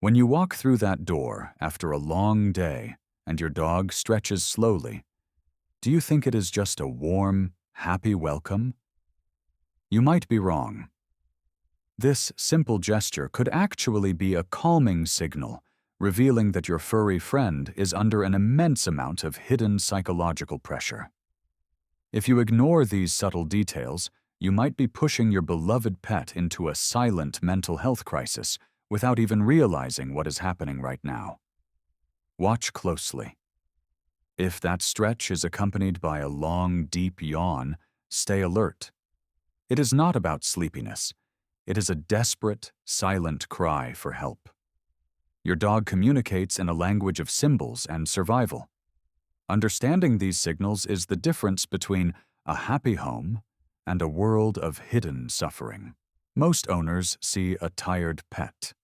When you walk through that door after a long day and your dog stretches slowly, do you think it is just a warm, happy welcome? You might be wrong. This simple gesture could actually be a calming signal, revealing that your furry friend is under an immense amount of hidden psychological pressure. If you ignore these subtle details, you might be pushing your beloved pet into a silent mental health crisis without even realizing what is happening right now. Watch closely. If that stretch is accompanied by a long, deep yawn, stay alert. It is not about sleepiness. It is a desperate, silent cry for help. Your dog communicates in a language of symbols and survival. Understanding these signals is the difference between a happy home and a world of hidden suffering. Most owners see a tired pet,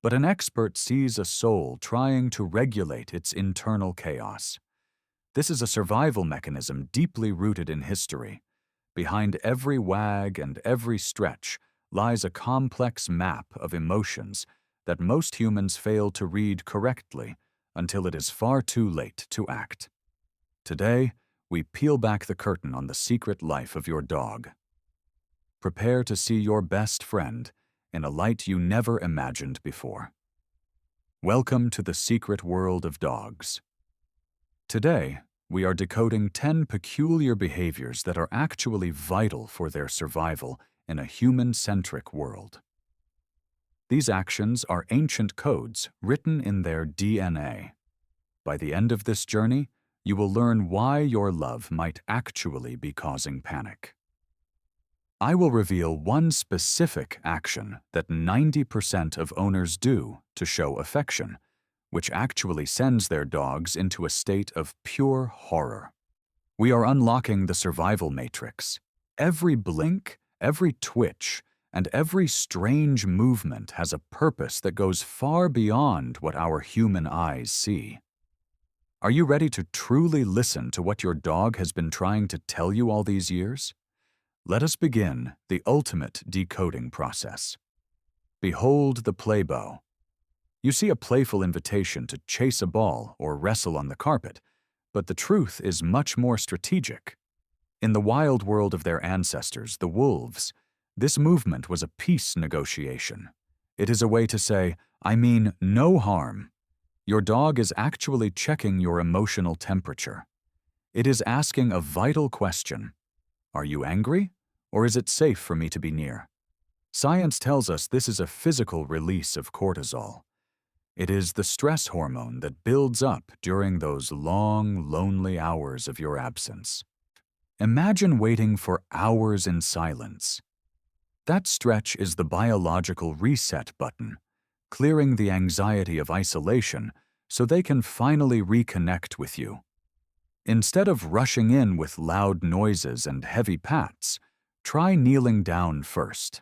but an expert sees a soul trying to regulate its internal chaos. This is a survival mechanism deeply rooted in history. Behind every wag and every stretch lies a complex map of emotions that most humans fail to read correctly until it is far too late to act. Today, we peel back the curtain on the secret life of your dog. Prepare to see your best friend in a light you never imagined before. Welcome to the secret world of dogs. Today, we are decoding 10 peculiar behaviors that are actually vital for their survival in a human-centric world. These actions are ancient codes written in their DNA. By the end of this journey, you will learn why your love might actually be causing panic. I will reveal one specific action that 90% of owners do to show affection, which actually sends their dogs into a state of pure horror. We are unlocking the survival matrix. Every blink, every twitch, and every strange movement has a purpose that goes far beyond what our human eyes see. Are you ready to truly listen to what your dog has been trying to tell you all these years? Let us begin the ultimate decoding process. Behold the playbow. You see a playful invitation to chase a ball or wrestle on the carpet, but the truth is much more strategic. In the wild world of their ancestors, the wolves, this movement was a peace negotiation. It is a way to say, I mean no harm. Your dog is actually checking your emotional temperature. It is asking a vital question. Are you angry, or is it safe for me to be near? Science tells us this is a physical release of cortisol. It is the stress hormone that builds up during those long, lonely hours of your absence. Imagine waiting for hours in silence. That stretch is the biological reset button, clearing the anxiety of isolation so they can finally reconnect with you. Instead of rushing in with loud noises and heavy pats, try kneeling down first.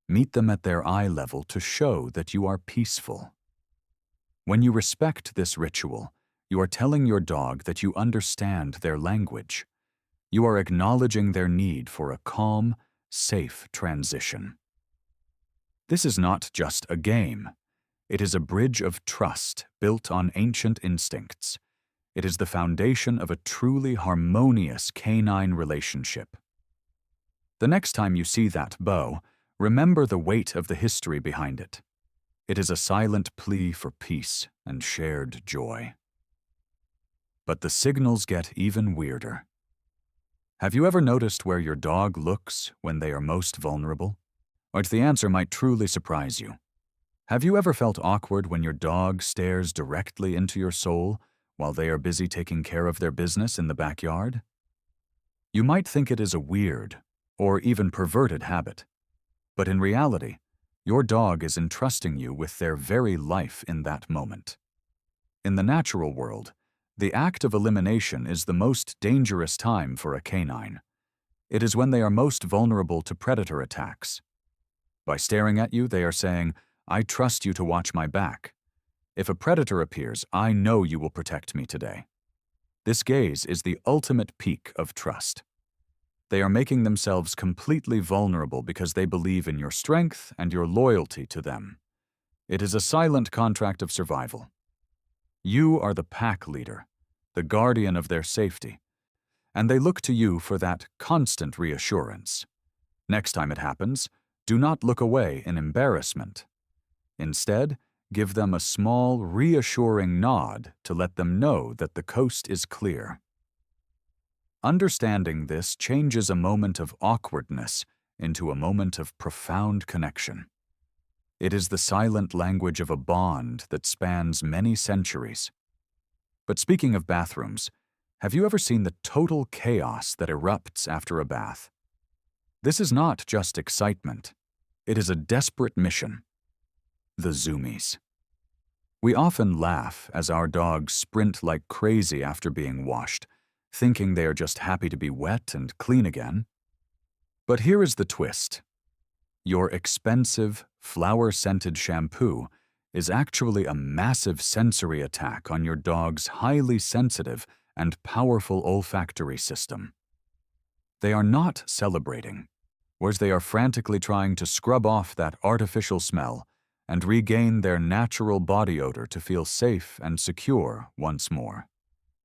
Meet them at their eye level to show that you are peaceful. When you respect this ritual, you are telling your dog that you understand their language. You are acknowledging their need for a calm, safe transition. This is not just a game. It is a bridge of trust built on ancient instincts. It is the foundation of a truly harmonious canine relationship. The next time you see that bow, remember the weight of the history behind it. It is a silent plea for peace and shared joy. But the signals get even weirder. Have you ever noticed where your dog looks when they are most vulnerable? Or the answer might truly surprise you. Have you ever felt awkward when your dog stares directly into your soul while they are busy taking care of their business in the backyard? You might think it is a weird or even perverted habit, but in reality, your dog is entrusting you with their very life in that moment. In the natural world, the act of elimination is the most dangerous time for a canine. It is when they are most vulnerable to predator attacks. By staring at you, they are saying, I trust you to watch my back. If a predator appears, I know you will protect me today. This gaze is the ultimate peak of trust. They are making themselves completely vulnerable because they believe in your strength and your loyalty to them. It is a silent contract of survival. You are the pack leader, the guardian of their safety, and they look to you for that constant reassurance. Next time it happens, do not look away in embarrassment. Instead, give them a small, reassuring nod to let them know that the coast is clear. Understanding this changes a moment of awkwardness into a moment of profound connection. It is the silent language of a bond that spans many centuries. But speaking of bathrooms, have you ever seen the total chaos that erupts after a bath? This is not just excitement. It is a desperate mission. The zoomies. We often laugh as our dogs sprint like crazy after being washed, thinking they are just happy to be wet and clean again. But here is the twist. Your expensive, flower-scented shampoo is actually a massive sensory attack on your dog's highly sensitive and powerful olfactory system. They are not celebrating, whereas they are frantically trying to scrub off that artificial smell and regain their natural body odor to feel safe and secure once more.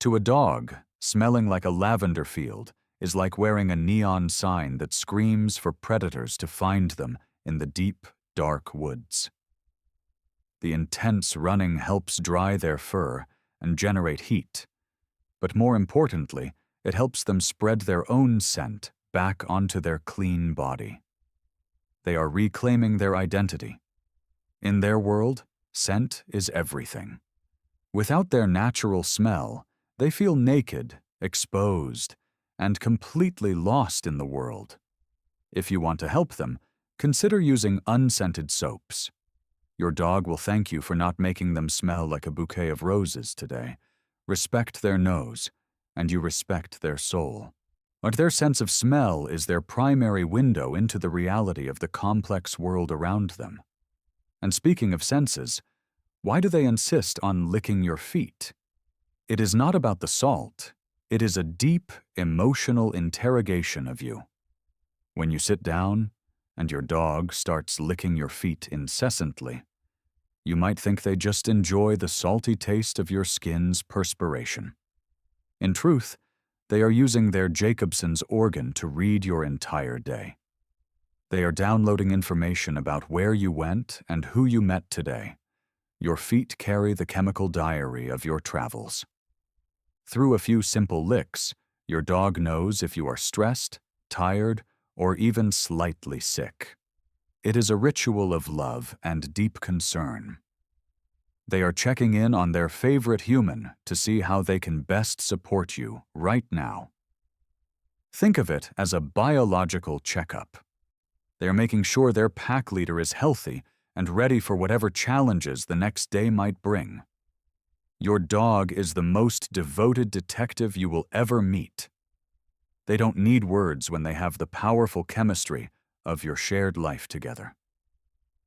To a dog, smelling like a lavender field is like wearing a neon sign that screams for predators to find them in the deep, dark woods. The intense running helps dry their fur and generate heat, but more importantly, it helps them spread their own scent back onto their clean body. They are reclaiming their identity. In their world, scent is everything. Without their natural smell, they feel naked, exposed, and completely lost in the world. If you want to help them, consider using unscented soaps. Your dog will thank you for not making them smell like a bouquet of roses today. Respect their nose, and you respect their soul. But their sense of smell is their primary window into the reality of the complex world around them. And speaking of senses, why do they insist on licking your feet? It is not about the salt. It is a deep, emotional interrogation of you. When you sit down and your dog starts licking your feet incessantly, you might think they just enjoy the salty taste of your skin's perspiration. In truth, they are using their Jacobson's organ to read your entire day. They are downloading information about where you went and who you met today. Your feet carry the chemical diary of your travels. Through a few simple licks, your dog knows if you are stressed, tired, or even slightly sick. It is a ritual of love and deep concern. They are checking in on their favorite human to see how they can best support you right now. Think of it as a biological checkup. They are making sure their pack leader is healthy and ready for whatever challenges the next day might bring. Your dog is the most devoted detective you will ever meet. They don't need words when they have the powerful chemistry of your shared life together.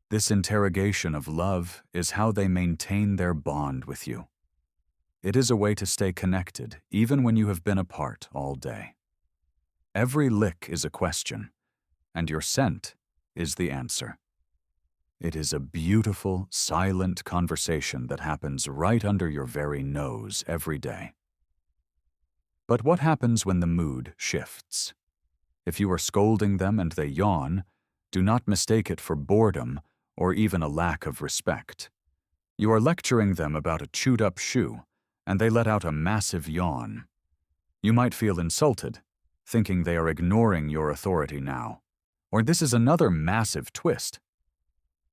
This interrogation of love is how they maintain their bond with you. It is a way to stay connected even when you have been apart all day. Every lick is a question, and your scent is the answer. It is a beautiful, silent conversation that happens right under your very nose every day. But what happens when the mood shifts? If you are scolding them and they yawn, do not mistake it for boredom or even a lack of respect. You are lecturing them about a chewed-up shoe, and they let out a massive yawn. You might feel insulted, thinking they are ignoring your authority now. Or this is another massive twist.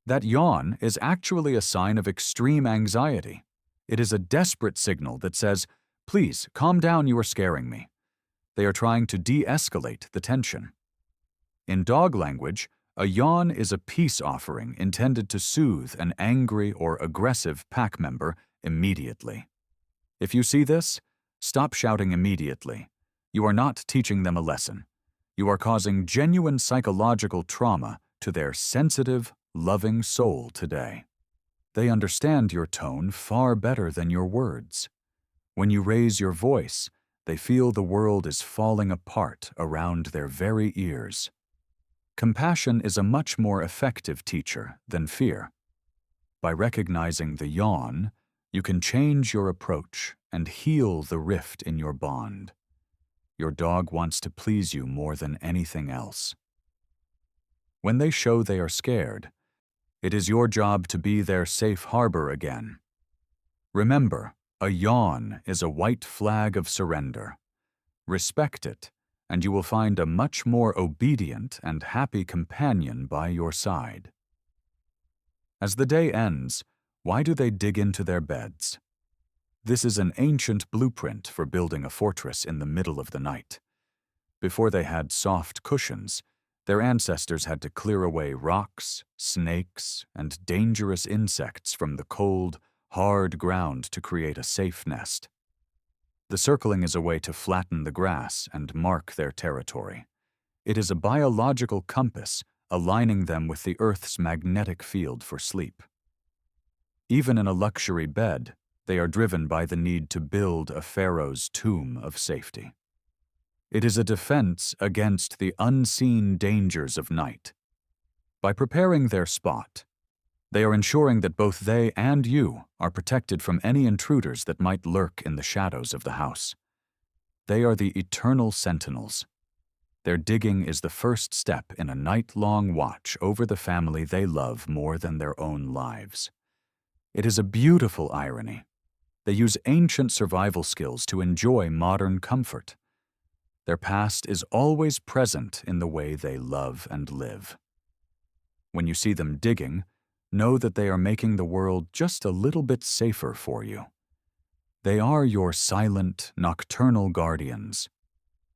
That yawn is actually a sign of extreme anxiety. It is a desperate signal that says, "Please, calm down, you are scaring me." They are trying to de-escalate the tension. In dog language, a yawn is a peace offering intended to soothe an angry or aggressive pack member immediately. If you see this, stop shouting immediately. You are not teaching them a lesson. You are causing genuine psychological trauma to their sensitive, loving soul today. They understand your tone far better than your words. When you raise your voice, they feel the world is falling apart around their very ears. Compassion is a much more effective teacher than fear. By recognizing the yawn, you can change your approach and heal the rift in your bond. Your dog wants to please you more than anything else. When they show they are scared, it is your job to be their safe harbor again. Remember, a yawn is a white flag of surrender. Respect it, and you will find a much more obedient and happy companion by your side. As the day ends, why do they dig into their beds? This is an ancient blueprint for building a fortress in the middle of the night. Before they had soft cushions, their ancestors had to clear away rocks, snakes, and dangerous insects from the cold, hard ground to create a safe nest. The circling is a way to flatten the grass and mark their territory. It is a biological compass aligning them with the Earth's magnetic field for sleep. Even in a luxury bed, they are driven by the need to build a pharaoh's tomb of safety. It is a defense against the unseen dangers of night. By preparing their spot, they are ensuring that both they and you are protected from any intruders that might lurk in the shadows of the house. They are the eternal sentinels. Their digging is the first step in a night-long watch over the family they love more than their own lives. It is a beautiful irony. They use ancient survival skills to enjoy modern comfort. Their past is always present in the way they love and live. When you see them digging, know that they are making the world just a little bit safer for you. They are your silent, nocturnal guardians.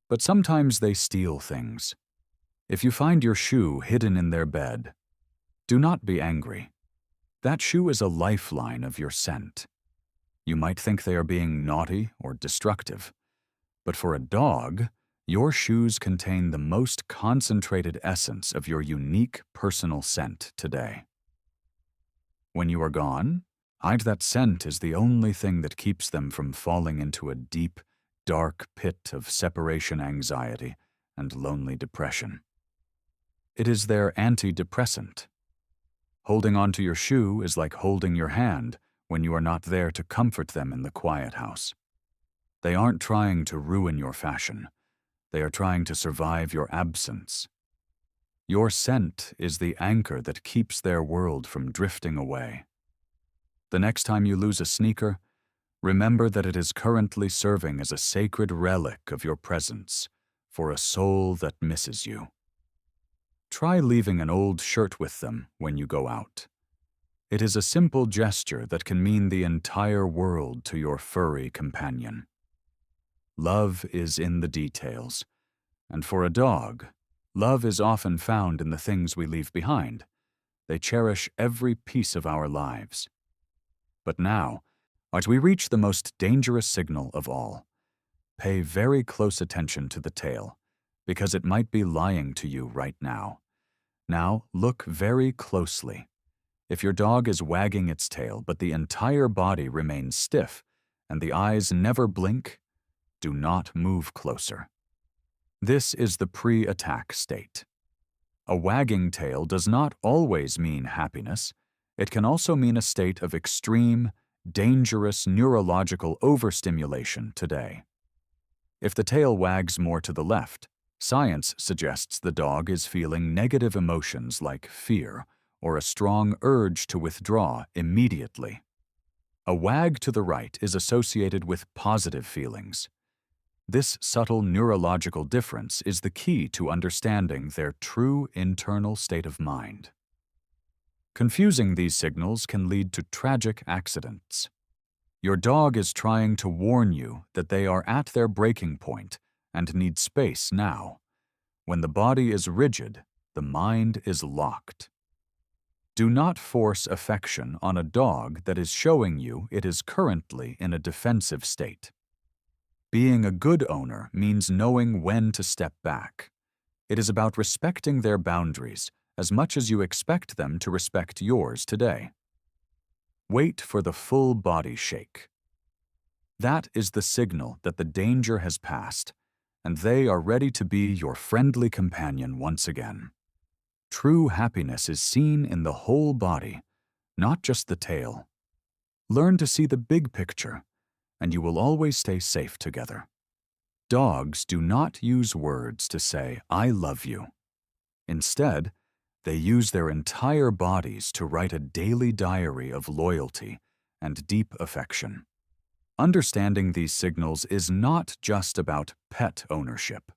But sometimes they steal things. If you find your shoe hidden in their bed, do not be angry. That shoe is a lifeline of your scent. You might think they are being naughty or destructive, but for a dog, your shoes contain the most concentrated essence of your unique personal scent today. When you are gone, hide that scent is the only thing that keeps them from falling into a deep, dark pit of separation anxiety and lonely depression. It is their antidepressant. Holding onto your shoe is like holding your hand when you are not there to comfort them in the quiet house. They aren't trying to ruin your fashion. They are trying to survive your absence. Your scent is the anchor that keeps their world from drifting away. The next time you lose a sneaker, remember that it is currently serving as a sacred relic of your presence for a soul that misses you. Try leaving an old shirt with them when you go out. It is a simple gesture that can mean the entire world to your furry companion. Love is in the details, and for a dog, love is often found in the things we leave behind. They cherish every piece of our lives. But now, as we reach the most dangerous signal of all, pay very close attention to the tail, because it might be lying to you right now. Now, look very closely. If your dog is wagging its tail but the entire body remains stiff and the eyes never blink, do not move closer. This is the pre-attack state. A wagging tail does not always mean happiness. It can also mean a state of extreme, dangerous neurological overstimulation today. If the tail wags more to the left, science suggests the dog is feeling negative emotions like fear or a strong urge to withdraw immediately. A wag to the right is associated with positive feelings. This subtle neurological difference is the key to understanding their true internal state of mind. Confusing these signals can lead to tragic accidents. Your dog is trying to warn you that they are at their breaking point and need space now. When the body is rigid, the mind is locked. Do not force affection on a dog that is showing you it is currently in a defensive state. Being a good owner means knowing when to step back. It is about respecting their boundaries as much as you expect them to respect yours today. Wait for the full body shake. That is the signal that the danger has passed, and they are ready to be your friendly companion once again. True happiness is seen in the whole body, not just the tail. Learn to see the big picture, and you will always stay safe together. Dogs do not use words to say, "I love you." Instead, they use their entire bodies to write a daily diary of loyalty and deep affection. Understanding these signals is not just about pet ownership.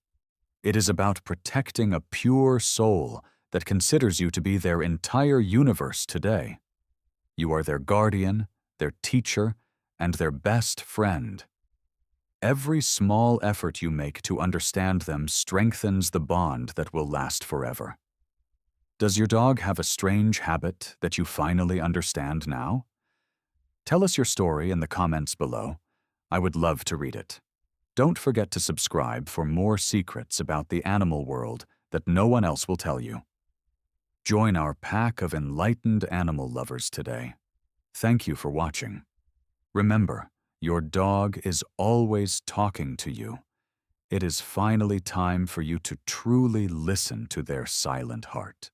It is about protecting a pure soul that considers you to be their entire universe today. You are their guardian, their teacher, and their best friend. Every small effort you make to understand them strengthens the bond that will last forever. Does your dog have a strange habit that you finally understand now? Tell us your story in the comments below. I would love to read it. Don't forget to subscribe for more secrets about the animal world that no one else will tell you. Join our pack of enlightened animal lovers today. Thank you for watching. Remember, your dog is always talking to you. It is finally time for you to truly listen to their silent heart.